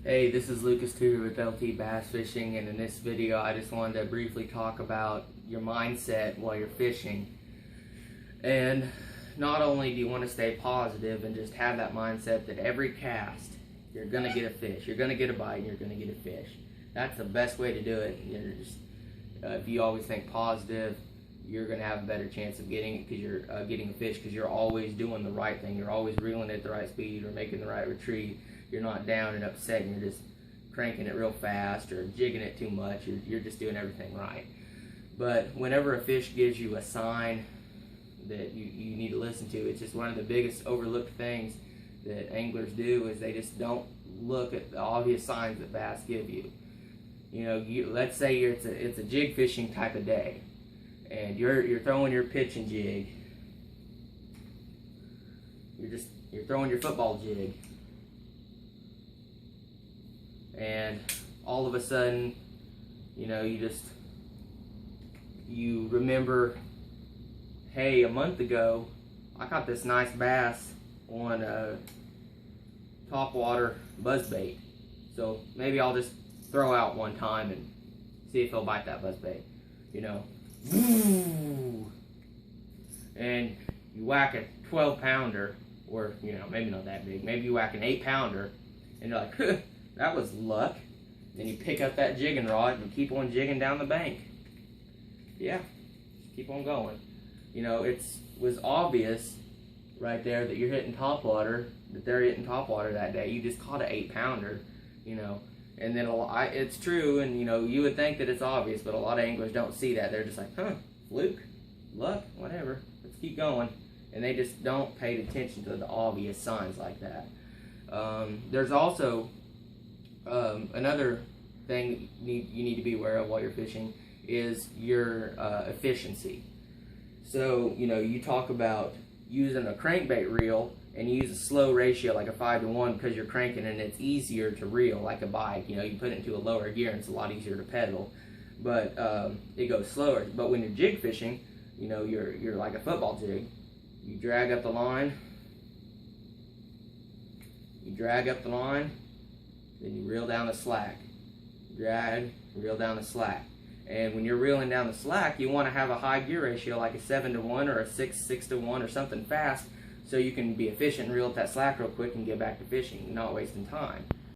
Hey, this is Lucas Tudor with LT Bass Fishing, and in this video I just wanted to briefly talk about your mindset while you're fishing. And not only do you want to stay positive and just have that mindset that every cast you're going to get a fish, you're going to get a bite, and you're going to get a fish. That's the best way to do it. If you always think positive, you're going to have a better chance of getting it, because you're getting a fish, because you're always doing the right thing. You're always reeling at the right speed or making the right retrieve. You're not down and upset and you're just cranking it real fast or jigging it too much. You're just doing everything right. But whenever a fish gives you a sign that you need to listen to, it's just one of the biggest overlooked things that anglers do, is they just don't look at the obvious signs that bass give you. Let's say it's a jig fishing type of day, and you're throwing your pitch and jig. You're throwing your football jig, and all of a sudden, you remember, hey, a month ago I caught this nice bass on a topwater buzzbait, so maybe I'll just throw out one time and see if he'll bite that buzzbait. And you whack a 12-pounder, or maybe not that big, maybe you whack an 8-pounder, and you're like, that was luck. Then you pick up that jigging rod and keep on jigging down the bank. Yeah, keep on going. It was obvious right there that you're hitting topwater, that they're hitting topwater that day. You just caught an 8-pounder, and then it's true, and you would think that it's obvious, but a lot of anglers don't see that. They're just like, fluke, luck, whatever, let's keep going. And they just don't pay attention to the obvious signs like that. There's also another thing that you need to be aware of while you're fishing is your efficiency. So, you talk about using a crankbait reel, and you use a slow ratio like a 5-to-1 because you're cranking and it's easier to reel like a bike. You put it into a lower gear and it's a lot easier to pedal, but it goes slower. But when you're jig fishing, you're like a football jig. You drag up the line, then you reel down the slack. Drag, reel down the slack. And when you're reeling down the slack, you want to have a high gear ratio, like a 7-to-1 or a 6-to-1 or something fast, so you can be efficient and reel up that slack real quick and get back to fishing, not wasting time.